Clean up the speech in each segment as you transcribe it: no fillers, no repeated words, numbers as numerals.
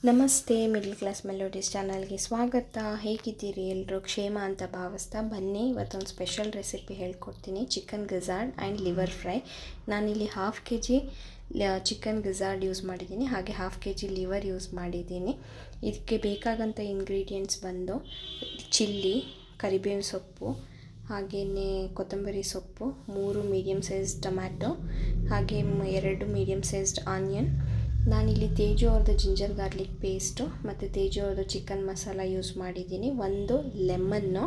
ನಮಸ್ತೆ, middle class melodies ಚಾನಲ್ಗೆ ಸ್ವಾಗತ. ಹೇಗಿದ್ದೀರಿ ಎಲ್ಲರೂ? ಕ್ಷೇಮ ಅಂತ ಭಾವಿಸ್ತಾ ಬನ್ನಿ. ಇವತ್ತೊಂದು ಸ್ಪೆಷಲ್ ರೆಸಿಪಿ ಹೇಳ್ಕೊಡ್ತೀನಿ. Chicken ಗಿಜಾರ್ಡ್ and liver fry. ನಾನಿಲ್ಲಿ 1/2 kg ಚಿಕನ್ ಗಿಜಾರ್ಡ್ ಯೂಸ್ ಮಾಡಿದ್ದೀನಿ, ಹಾಗೆ 1/2 kg ಲಿವರ್ ಯೂಸ್ ಮಾಡಿದ್ದೀನಿ. ಇದಕ್ಕೆ ಬೇಕಾಗಂಥ ಇಂಗ್ರೀಡಿಯೆಂಟ್ಸ್ ಬಂದು ಚಿಲ್ಲಿ, ಕರಿಬೇವಿನ ಸೊಪ್ಪು, ಹಾಗೆಯೇ ಕೊತ್ತಂಬರಿ ಸೊಪ್ಪು, 3 ಮೀಡಿಯಮ್ ಸೈಜ್ ಟೊಮ್ಯಾಟೊ, ಹಾಗೆ 2 ಮೀಡಿಯಮ್ ಸೈಜ್ಡ್ ಆನಿಯನ್. ನಾನಿಲ್ಲಿ ತೇಜು ಅವ್ರದ್ದು ಜಿಂಜರ್ ಗಾರ್ಲಿಕ್ ಪೇಸ್ಟು ಮತ್ತು ತೇಜು ಅವ್ರದ್ದು ಚಿಕನ್ ಮಸಾಲ ಯೂಸ್ ಮಾಡಿದ್ದೀನಿ. 1 ಲೆಮನ್ನು.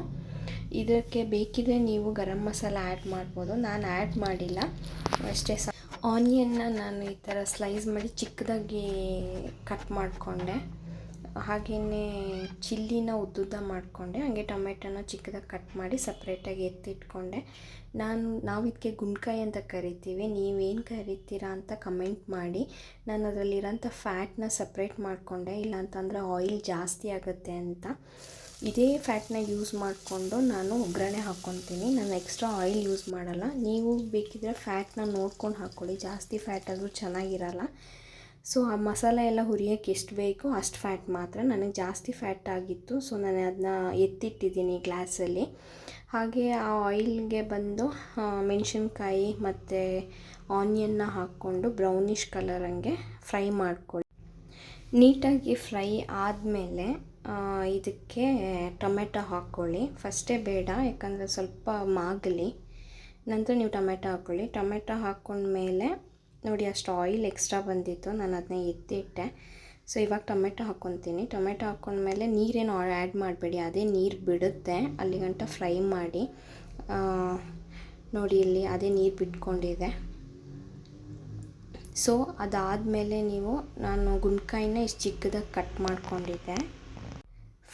ಇದಕ್ಕೆ ಬೇಕಿದ್ರೆ ನೀವು ಗರಂ ಮಸಾಲ ಆ್ಯಡ್ ಮಾಡ್ಬೋದು, ನಾನು ಆ್ಯಡ್ ಮಾಡಿಲ್ಲ ಅಷ್ಟೇ. ಆನಿಯನ್ನ ನಾನು ಈ ಥರ ಸ್ಲೈಸ್ ಮಾಡಿ ಚಿಕ್ಕದಾಗಿ ಕಟ್ ಮಾಡಿಕೊಂಡೆ, ಹಾಗೆಯೇ ಚಿಲ್ಲಿನ ಉದ್ದುದ್ದ ಮಾಡಿಕೊಂಡೆ, ಹಾಗೆ ಟೊಮೆಟೊನ ಚಿಕ್ಕದಾಗಿ ಕಟ್ ಮಾಡಿ ಸಪ್ರೇಟಾಗಿ ಎತ್ತಿಟ್ಕೊಂಡೆ. ನಾವು ಇದಕ್ಕೆ ಗುಂಡ್ಕಾಯಿ ಅಂತ ಕರಿತೀವಿ, ನೀವೇನು ಕರಿತೀರಾ ಅಂತ ಕಮೆಂಟ್ ಮಾಡಿ. ನಾನು ಅದರಲ್ಲಿರೋಂಥ ಫ್ಯಾಟ್ನ ಸಪ್ರೇಟ್ ಮಾಡಿಕೊಂಡೆ, ಇಲ್ಲಾಂತಂದರೆ ಆಯಿಲ್ ಜಾಸ್ತಿ ಆಗುತ್ತೆ ಅಂತ. ಇದೇ ಫ್ಯಾಟ್ನ ಯೂಸ್ ಮಾಡಿಕೊಂಡು ನಾನು ಒಗ್ಗರಣೆ ಹಾಕ್ಕೊತೀನಿ. ನಾನು ಎಕ್ಸ್ಟ್ರಾ ಆಯಿಲ್ ಯೂಸ್ ಮಾಡಲ್ಲ. ನೀವು ಬೇಕಿದ್ರೆ ಫ್ಯಾಟ್ನ ನೋಡ್ಕೊಂಡು ಹಾಕ್ಕೊಳ್ಳಿ, ಜಾಸ್ತಿ ಫ್ಯಾಟ್ ಆದರೂ ಚೆನ್ನಾಗಿರಲ್ಲ. ಸೊ ಆ ಮಸಾಲೆ ಎಲ್ಲ ಹುರಿಯೋಕ್ಕೆ ಎಷ್ಟು ಬೇಕೋ ಅಷ್ಟು ಫ್ಯಾಟ್ ಮಾತ್ರ. ನನಗೆ ಜಾಸ್ತಿ ಫ್ಯಾಟ್ ಆಗಿತ್ತು, ಸೊ ನಾನು ಅದನ್ನ ಎತ್ತಿಟ್ಟಿದ್ದೀನಿ ಗ್ಲಾಸಲ್ಲಿ. ಹಾಗೆ ಆ ಆಯಿಲ್ಗೆ ಬಂದು ಮೆಣಸಿನ್ಕಾಯಿ ಮತ್ತು ಆನಿಯನ್ನ ಹಾಕ್ಕೊಂಡು ಬ್ರೌನಿಷ್ ಕಲರ್ ಹಂಗೆ ಫ್ರೈ ಮಾಡ್ಕೊಳ್ಳಿ. ನೀಟಾಗಿ ಫ್ರೈ ಆದಮೇಲೆ ಇದಕ್ಕೆ ಟೊಮೆಟೊ ಹಾಕ್ಕೊಳ್ಳಿ. ಫಸ್ಟೇ ಬೇಡ, ಯಾಕಂದರೆ ಸ್ವಲ್ಪ ಮಾಗಲಿ, ನಂತರ ನೀವು ಟೊಮೆಟೊ ಹಾಕ್ಕೊಳ್ಳಿ. ಟೊಮೆಟೊ ಹಾಕ್ಕೊಂಡ್ಮೇಲೆ ನೋಡಿ, ಅಷ್ಟು ಆಯಿಲ್ ಎಕ್ಸ್ಟ್ರಾ ಬಂದಿತ್ತು, ನಾನು ಅದನ್ನ ಎತ್ತಿಟ್ಟೆ. ಸೊ ಇವಾಗ ಟೊಮೆಟೊ ಹಾಕ್ಕೊತೀನಿ. ಟೊಮೆಟೊ ಹಾಕ್ಕೊಂಡ್ಮೇಲೆ ನೀರೇನು ಆ್ಯಡ್ ಮಾಡಬೇಡಿ, ಅದೇ ನೀರು ಬಿಡುತ್ತೆ, ಅಲ್ಲಿಗಂಟ ಫ್ರೈ ಮಾಡಿ. ನೋಡಿ ಇಲ್ಲಿ ಅದೇ ನೀರು ಬಿಟ್ಕೊಂಡಿದೆ. ಸೊ ಅದಾದಮೇಲೆ ನಾನು ಗುಂಡ್ಕಾಯಿನ ಇಷ್ಟು ಚಿಕ್ಕದಾಗಿ ಕಟ್ ಮಾಡ್ಕೊಂಡಿದ್ದೆ.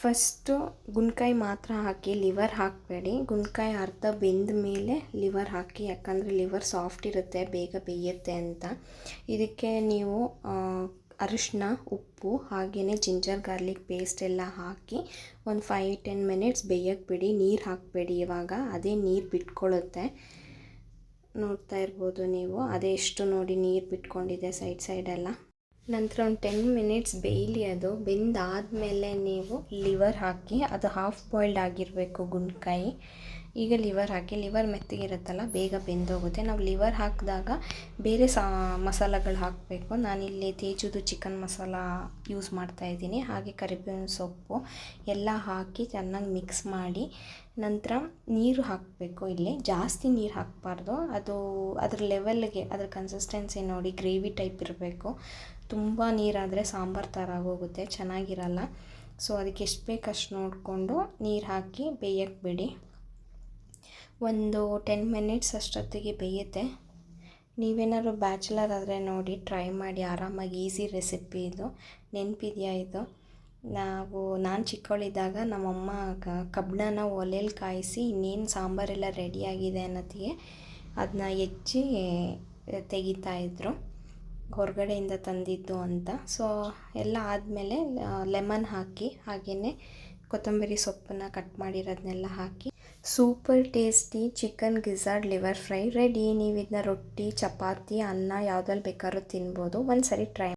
ಫಸ್ಟು ಗುಂಡ್ಕಾಯಿ ಮಾತ್ರ ಹಾಕಿ, ಲಿವರ್ ಹಾಕಬೇಡಿ. ಗುಂಡ್ಕಾಯಿ ಅರ್ಧ ಬೆಂದ ಮೇಲೆ ಲಿವರ್ ಹಾಕಿ, ಯಾಕಂದರೆ ಲಿವರ್ ಸಾಫ್ಟ್ ಇರುತ್ತೆ, ಬೇಗ ಬೇಯುತ್ತೆ ಅಂತ. ಇದಕ್ಕೆ ನೀವು ಅರಿಶಿನ, ಉಪ್ಪು, ಹಾಗೆಯೇ ಜಿಂಜರ್ ಗಾರ್ಲಿಕ್ ಪೇಸ್ಟ್ ಎಲ್ಲ ಹಾಕಿ ಒಂದು 5-10 ಮಿನಿಟ್ಸ್ ಬೇಯಕ್ಕೆ ಬಿಡಿ. ನೀರು ಹಾಕಬೇಡಿ ಇವಾಗ, ಅದೇ ನೀರು ಬಿಟ್ಕೊಳ್ಳುತ್ತೆ. ನೋಡ್ತಾ ಇರ್ಬೋದು ನೀವು, ಅದೇ ಎಷ್ಟು ನೋಡಿ ನೀರು ಬಿಟ್ಕೊಂಡಿದೆ ಸೈಡೆಲ್ಲ. ನಂತರ ಒಂದು 10 ಮಿನಿಟ್ಸ್ ಬೇಯಲಿ. ಅದು ಬೆಂದಾದಮೇಲೆ ನೀವು ಲಿವರ್ ಹಾಕಿ, ಅದು ಹಾಫ್ ಬಾಯ್ಲ್ಡ್ ಆಗಿರಬೇಕು ಗುಂಡ್ಕಾಯಿ. ಈಗ ಲಿವರ್ ಹಾಕಿ, ಲಿವರ್ ಮೆತ್ತಗಿರುತ್ತಲ್ಲ, ಬೇಗ ಬೆಂದೋಗುತ್ತೆ. ನಾವು ಲಿವರ್ ಹಾಕಿದಾಗ ಬೇರೆ ಮಸಾಲಗಳು ಹಾಕಬೇಕು. ನಾನಿಲ್ಲಿ ತೇಜುದು ಚಿಕನ್ ಮಸಾಲ ಯೂಸ್ ಮಾಡ್ತಾಯಿದ್ದೀನಿ, ಹಾಗೆ ಕರಿಬೇವಿನ ಸೊಪ್ಪು ಎಲ್ಲ ಹಾಕಿ ಚೆನ್ನಾಗಿ ಮಿಕ್ಸ್ ಮಾಡಿ ನಂತರ ನೀರು ಹಾಕಬೇಕು. ಇಲ್ಲಿ ಜಾಸ್ತಿ ನೀರು ಹಾಕಬಾರ್ದು, ಅದು ಅದ್ರ ಲೆವೆಲ್ಗೆ, ಅದ್ರ ಕನ್ಸಿಸ್ಟೆನ್ಸಿ ನೋಡಿ, ಗ್ರೇವಿ ಟೈಪ್ ಇರಬೇಕು. ತುಂಬ ನೀರಾದರೆ ಸಾಂಬಾರು ಥರ ಆಗೋಗುತ್ತೆ, ಚೆನ್ನಾಗಿರಲ್ಲ. ಸೊ ಅದಕ್ಕೆ ಎಷ್ಟು ಬೇಕು ಅಷ್ಟು ನೋಡಿಕೊಂಡು ನೀರು ಹಾಕಿ ಬೇಯಕ್ಕೆ ಬಿಡಿ. ಒಂದು 10 ಮಿನಿಟ್ಸ್ ಅಷ್ಟೊತ್ತಿಗೆ ಬೇಯುತ್ತೆ. ನೀವೇನಾದ್ರು ಬ್ಯಾಚುಲರ್ ಆದರೆ ನೋಡಿ ಟ್ರೈ ಮಾಡಿ, ಆರಾಮಾಗಿ ಈಸಿ ರೆಸಿಪಿ ಇದು. ನೆನಪಿದೆಯಾ ಇದು? ನಾನು ಚಿಕ್ಕವಳಿದ್ದಾಗ ನಮ್ಮಮ್ಮ ಕಬ್ಬಣನ ಒಲೆಯಲ್ಲಿ ಕಾಯಿಸಿ ಇನ್ನೇನು ಸಾಂಬಾರೆಲ್ಲ ರೆಡಿಯಾಗಿದೆ ಅನ್ನೋತ್ತಿಗೆ ಅದನ್ನ ಹೆಚ್ಚಿ ತೆಗಿತಾಯಿದ್ರು, ಹೊರಗಡೆಯಿಂದ ತಂದಿದ್ದು ಅಂತ. ಸೊ ಎಲ್ಲ ಆದಮೇಲೆ ಲೆಮನ್ ಹಾಕಿ, ಹಾಗೆಯೇ ಕೊತ್ತಂಬರಿ ಸೊಪ್ಪನ್ನು ಕಟ್ ಮಾಡಿರೋದನ್ನೆಲ್ಲ ಹಾಕಿ, super tasty chicken gizzard liver fry ready. ನೀವು ಇದನ್ನ ರೊಟ್ಟಿ, ಚಪಾತಿ, ಅನ್ನ ಯಾವುದ್ರಲ್ಲಿ ಬೇಕಾದ್ರೂ ತಿನ್ಬೋದು. ಒಂದು ಸರಿ ಟ್ರೈ